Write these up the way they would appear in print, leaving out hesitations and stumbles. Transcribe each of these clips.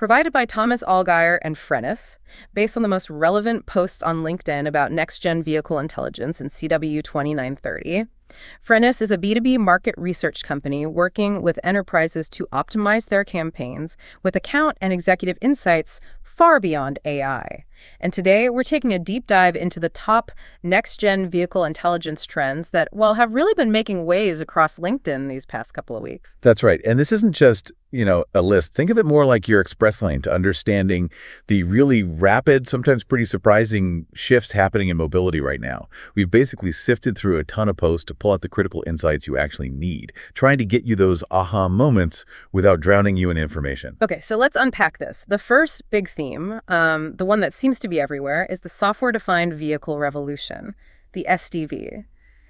provided by Thomas Allgaier and Frennis, based on the most relevant posts on LinkedIn about next-gen vehicle intelligence in CW 2930. Frennis is a B2B market research company working with enterprises to optimize their campaigns with account and executive insights far beyond AI. And today, we're taking a deep dive into the top next-gen vehicle intelligence trends that, well, have really been making waves across LinkedIn these past couple of weeks. That's right. And this isn't just, a list. Think of it more like your express lane to understanding the really rapid, sometimes pretty surprising shifts happening in mobility right now. We've basically sifted through a ton of posts to pull out the critical insights you actually need, trying to get you those aha moments without drowning you in information. Okay, so let's unpack this. The first big theme, the one that seems to be everywhere, is the software-defined vehicle revolution, the SDV.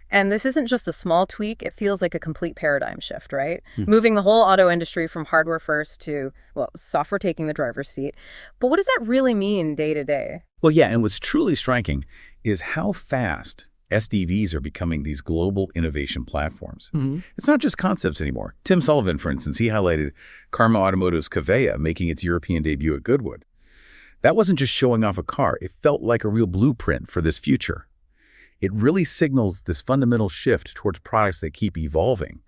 And this isn't just a small tweak, it feels like a complete paradigm shift, right? Moving the whole auto industry from hardware first to, well, software taking the driver's seat. But what does that really mean day to day? Well, yeah, and what's truly striking is how fast SDVs are becoming these global innovation platforms. It's not just concepts anymore. Tim Sullivan, for instance, he highlighted Karma Automotive's Kavea making its European debut at Goodwood. That wasn't just showing off a car. It felt like a real blueprint for this future. It really signals this fundamental shift towards products that keep evolving,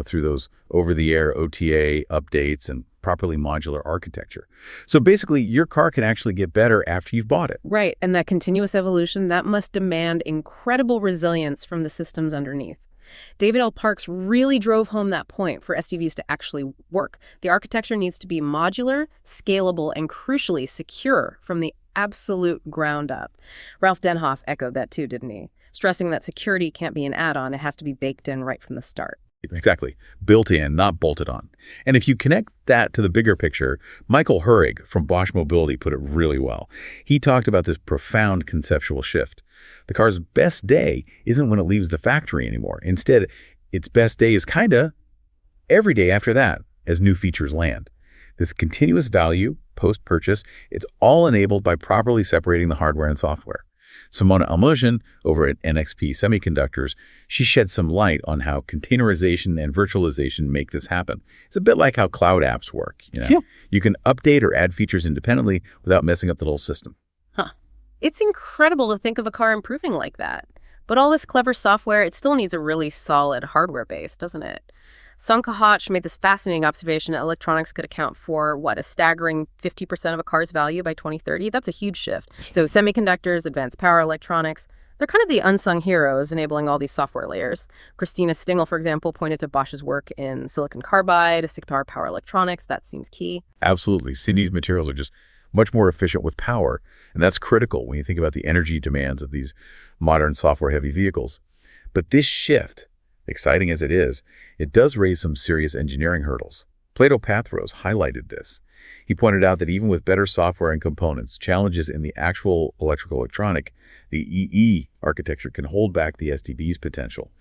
through those over-the-air OTA updates and properly modular architecture. So basically, your car can actually get better after you've bought it. Right, and that continuous evolution, that must demand incredible resilience from the systems underneath. David L. Parks really drove home that point for SDVs to actually work. The architecture needs to be modular, scalable, and crucially secure from the absolute ground up. Ralph Denhoff echoed that too, didn't he? Stressing that security can't be an add-on, it has to be baked in right from the start. Exactly. Built in, not bolted on. And if you connect that to the bigger picture, Michael Hurrig from Bosch Mobility put it really well. He talked about this profound conceptual shift. The car's best day isn't when it leaves the factory anymore. Instead, its best day is kind of every day after that as new features land. This continuous value, post-purchase, it's all enabled by properly separating the hardware and software. Simona Almosian, over at NXP Semiconductors, she shed some light on how containerization and virtualization make this happen. It's a bit like how cloud apps work. Yeah. You can update or add features independently without messing up the whole system. It's incredible to think of a car improving like that. But all this clever software, it still needs a really solid hardware base, doesn't it? Sung Kahoch made this fascinating observation that electronics could account for, a staggering 50% of a car's value by 2030? That's a huge shift. So semiconductors, advanced power electronics, they're kind of the unsung heroes enabling all these software layers. Christina Stingel, for example, pointed to Bosch's work in silicon carbide, SiC power electronics. That seems key. Absolutely. These materials are just much more efficient with power, and that's critical when you think about the energy demands of these modern software-heavy vehicles. But this shift, exciting as it is, it does raise some serious engineering hurdles. Plato Pathros highlighted this. He pointed out that even with better software and components, challenges in the actual electrical electronic, the EE architecture, can hold back the SDV's potential.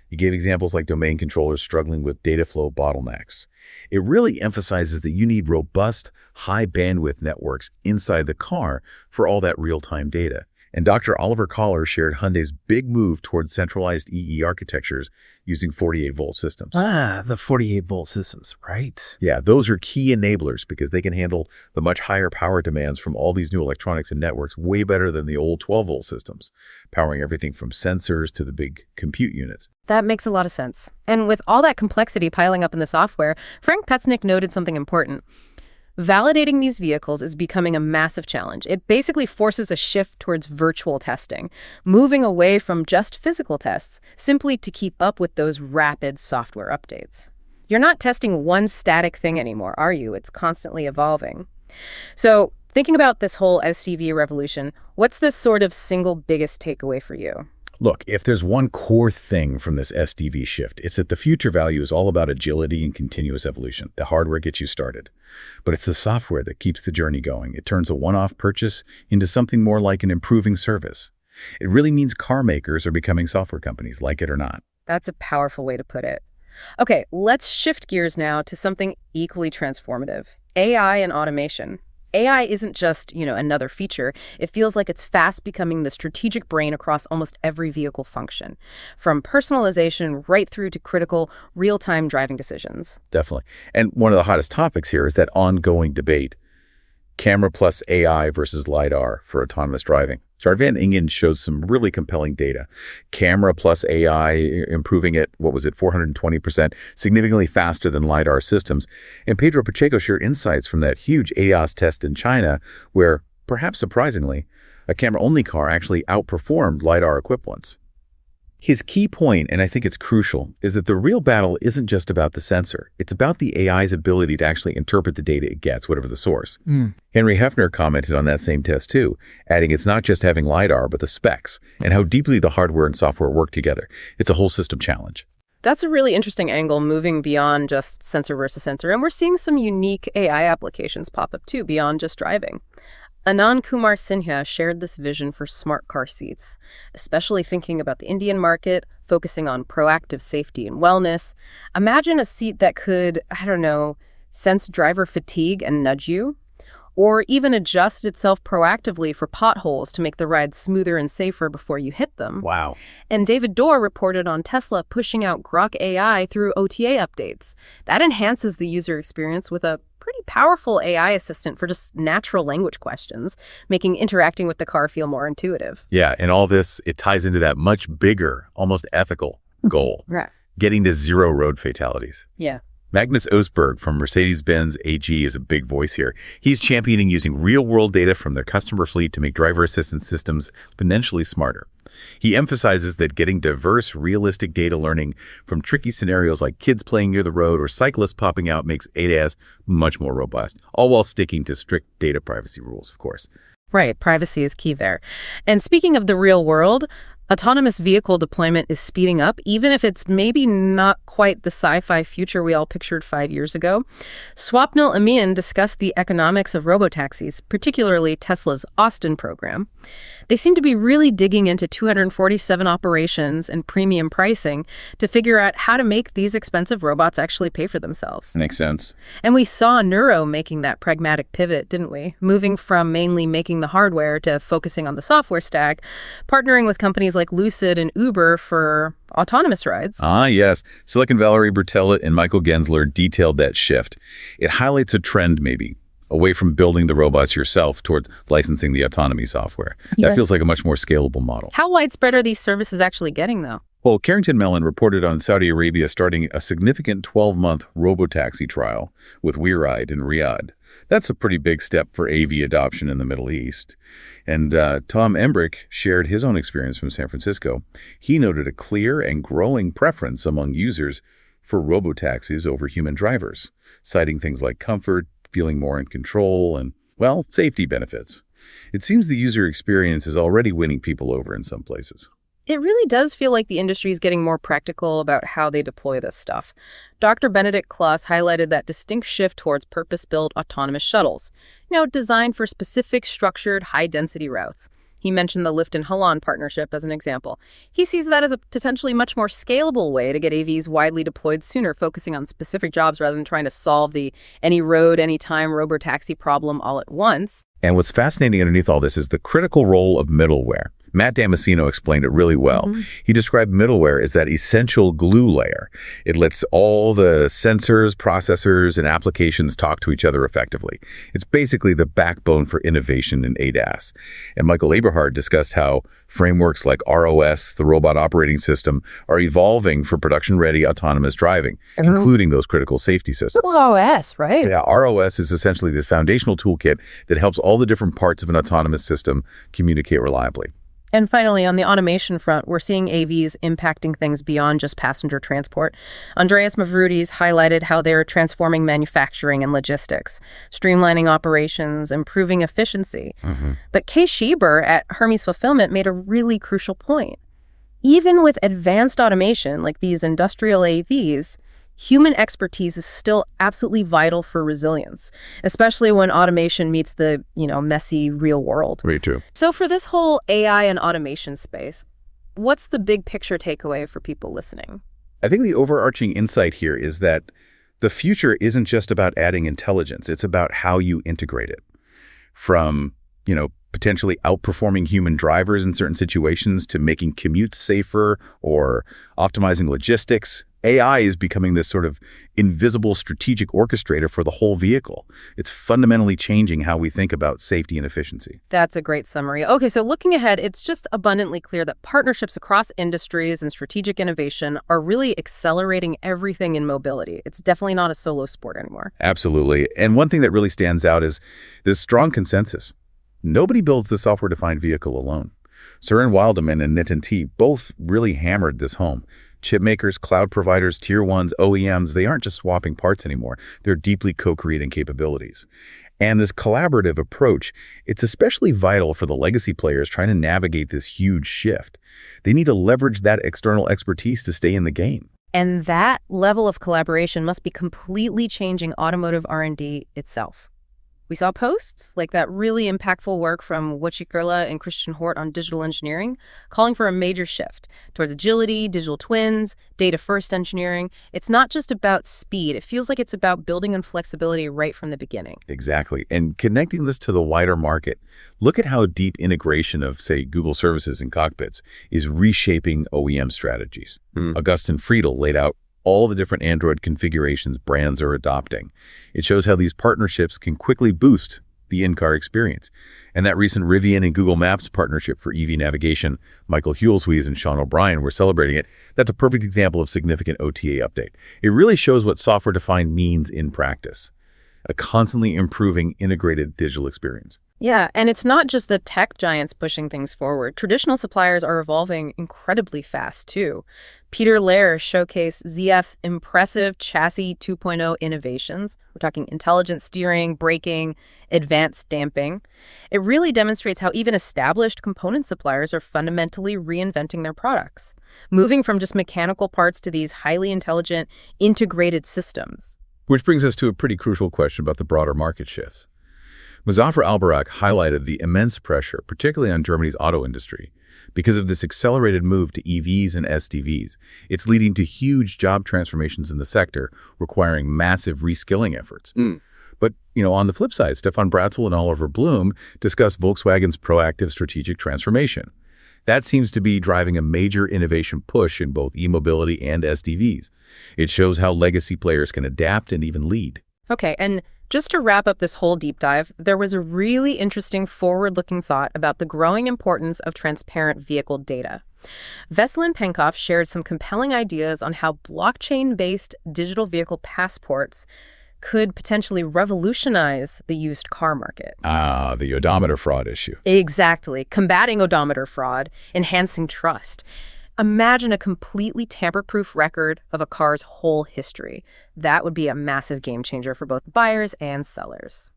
He gave examples like domain controllers struggling with data flow bottlenecks. It really emphasizes that you need robust, high-bandwidth networks inside the car for all that real-time data. And Dr. Oliver Kohler shared Hyundai's big move toward centralized EE architectures using 48-volt systems. The 48-volt systems, right? Yeah, those are key enablers because they can handle the much higher power demands from all these new electronics and networks way better than the old 12-volt systems, powering everything from sensors to the big compute units. That makes a lot of sense. And with all that complexity piling up in the software, Frank Petznick noted something important. Validating these vehicles is becoming a massive challenge. It basically forces a shift towards virtual testing, moving away from just physical tests, simply to keep up with those rapid software updates. You're not testing one static thing anymore, are you? It's constantly evolving. So, thinking about this whole SDV revolution, what's the sort of single biggest takeaway for you? Look, if there's one core thing from this SDV shift, it's that the future value is all about agility and continuous evolution. The hardware gets you started. But it's the software that keeps the journey going. It turns a one-off purchase into something more like an improving service. It really means car makers are becoming software companies, like it or not. That's a powerful way to put it. Okay, let's shift gears now to something equally transformative, AI and automation. AI isn't just, another feature. It feels like it's fast becoming the strategic brain across almost every vehicle function, from personalization right through to critical real-time driving decisions. Definitely. And one of the hottest topics here is that ongoing debate Camera plus AI versus LiDAR for autonomous driving. Chart Van Ingen shows some really compelling data. Camera plus AI improving at, 420%, significantly faster than LiDAR systems. And Pedro Pacheco shared insights from that huge ADAS test in China, where, perhaps surprisingly, a camera-only car actually outperformed LiDAR-equipped ones. His key point, and I think it's crucial, is that the real battle isn't just about the sensor. It's about the AI's ability to actually interpret the data it gets, whatever the source. Henry Hefner commented on that same test too, adding it's not just having LiDAR, but the specs, and how deeply the hardware and software work together. It's a whole system challenge. That's a really interesting angle, moving beyond just sensor versus sensor. And we're seeing some unique AI applications pop up too, beyond just driving. Anand Kumar Sinha shared this vision for smart car seats, especially thinking about the Indian market, focusing on proactive safety and wellness. Imagine a seat that could, sense driver fatigue and nudge you, or even adjust itself proactively for potholes to make the ride smoother and safer before you hit them. Wow. And David Dorr reported on Tesla pushing out Grok AI through OTA updates. That enhances the user experience with a pretty powerful AI assistant for just natural language questions, making interacting with the car feel more intuitive. Yeah, and all this, it ties into that much bigger, almost ethical goal, Right. getting to zero road fatalities. Yeah. Magnus Osberg from Mercedes-Benz AG is a big voice here. He's championing using real-world data from their customer fleet to make driver assistance systems exponentially smarter. He emphasizes that getting diverse, realistic data learning from tricky scenarios like kids playing near the road or cyclists popping out makes ADAS much more robust, all while sticking to strict data privacy rules, of course. Right. Privacy is key there. And speaking of the real world, autonomous vehicle deployment is speeding up, even if it's maybe not quite the sci-fi future we all pictured 5 years ago. Swapnil Amian discussed the economics of robotaxis, particularly Tesla's Austin program. They seem to be really digging into 247 operations and premium pricing to figure out how to make these expensive robots actually pay for themselves. Makes sense. And we saw Neuro making that pragmatic pivot, didn't we? Moving from mainly making the hardware to focusing on the software stack, partnering with companies like Lucid and Uber for autonomous rides. Ah, yes. Silicon Valerie Bertellett and Michael Gensler detailed that shift. It highlights a trend, maybe, away from building the robots yourself toward licensing the autonomy software. That feels like a much more scalable model. How widespread are these services actually getting, though? Well, Carrington Mellon reported on Saudi Arabia starting a significant 12-month robotaxi trial with WeRide in Riyadh. That's a pretty big step for AV adoption in the Middle East. And Tom Embrick shared his own experience from San Francisco. He noted a clear and growing preference among users for robotaxis over human drivers, citing things like comfort, feeling more in control, and, well, safety benefits. It seems the user experience is already winning people over in some places. It really does feel like the industry is getting more practical about how they deploy this stuff. Dr. Benedict Kloss highlighted that distinct shift towards purpose-built autonomous shuttles, designed for specific, structured, high-density routes. He mentioned the Lyft and Halon partnership as an example. He sees that as a potentially much more scalable way to get AVs widely deployed sooner, focusing on specific jobs rather than trying to solve the any road, anytime robotaxi problem all at once. And what's fascinating underneath all this is the critical role of middleware. Matt Damasino explained it really well. He described middleware as that essential glue layer. It lets all the sensors, processors, and applications talk to each other effectively. It's basically the backbone for innovation in ADAS. And Michael Eberhard discussed how frameworks like ROS, the robot operating system, are evolving for production-ready autonomous driving, including those critical safety systems. ROS, right? Yeah, ROS is essentially this foundational toolkit that helps all the different parts of an autonomous system communicate reliably. And finally, on the automation front, we're seeing AVs impacting things beyond just passenger transport. Andreas Mavroudis highlighted how they're transforming manufacturing and logistics, streamlining operations, improving efficiency. But Kay Schieber at Hermes Fulfillment made a really crucial point. Even with advanced automation like these industrial AVs, human expertise is still absolutely vital for resilience, especially when automation meets the, messy real world. Very true. So for this whole AI and automation space, what's the big picture takeaway for people listening? I think the overarching insight here is that the future isn't just about adding intelligence. It's about how you integrate it. From, potentially outperforming human drivers in certain situations to making commutes safer or optimizing logistics. AI is becoming this sort of invisible strategic orchestrator for the whole vehicle. It's fundamentally changing how we think about safety and efficiency. That's a great summary. Okay, so looking ahead, it's just abundantly clear that partnerships across industries and strategic innovation are really accelerating everything in mobility. It's definitely not a solo sport anymore. Absolutely. And one thing that really stands out is this strong consensus. Nobody builds the software-defined vehicle alone. Søren Wildeman and Nitin T. both really hammered this home. Chip makers, cloud providers, tier ones, OEMs, they aren't just swapping parts anymore. They're deeply co-creating capabilities. And this collaborative approach, it's especially vital for the legacy players trying to navigate this huge shift. They need to leverage that external expertise to stay in the game. And that level of collaboration must be completely changing automotive R&D itself. We saw posts like that really impactful work from Wojciech Gerla and Christian Hort on digital engineering, calling for a major shift towards agility, digital twins, data-first engineering. It's not just about speed. It feels like it's about building on flexibility right from the beginning. Exactly. And connecting this to the wider market, look at how deep integration of, say, Google services and cockpits is reshaping OEM strategies. Augustin Friedel laid out all the different Android configurations brands are adopting. It shows how these partnerships can quickly boost the in-car experience. And that recent Rivian and Google Maps partnership for EV navigation, Michael Hulshuis and Sean O'Brien were celebrating it. That's a perfect example of significant OTA update. It really shows what software-defined means in practice. A constantly improving integrated digital experience. Yeah, and it's not just the tech giants pushing things forward. Traditional suppliers are evolving incredibly fast, too. Peter Lair showcased ZF's impressive Chassis 2.0 innovations. We're talking intelligent steering, braking, advanced damping. It really demonstrates how even established component suppliers are fundamentally reinventing their products, moving from just mechanical parts to these highly intelligent, integrated systems. Which brings us to a pretty crucial question about the broader market shifts. Muzaffar Albarak highlighted the immense pressure, particularly on Germany's auto industry, because of this accelerated move to EVs and SDVs. It's leading to huge job transformations in the sector, requiring massive reskilling efforts. But, on the flip side, Stefan Bratzel and Oliver Bloom discussed Volkswagen's proactive strategic transformation. That seems to be driving a major innovation push in both e-mobility and SDVs. It shows how legacy players can adapt and even lead. Okay, and just to wrap up this whole deep dive, there was a really interesting forward-looking thought about the growing importance of transparent vehicle data. Veselin Penkov shared some compelling ideas on how blockchain-based digital vehicle passports could potentially revolutionize the used car market. The odometer fraud issue. Exactly. Combating odometer fraud, enhancing trust. Imagine a completely tamper-proof record of a car's whole history. That would be a massive game changer for both buyers and sellers.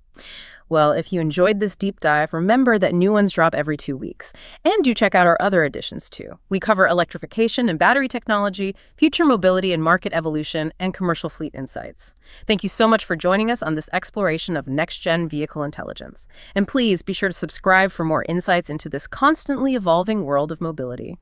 Well, if you enjoyed this deep dive, remember that new ones drop every 2 weeks. And do check out our other editions, too. We cover electrification and battery technology, future mobility and market evolution, and commercial fleet insights. Thank you so much for joining us on this exploration of next-gen vehicle intelligence. And please be sure to subscribe for more insights into this constantly evolving world of mobility.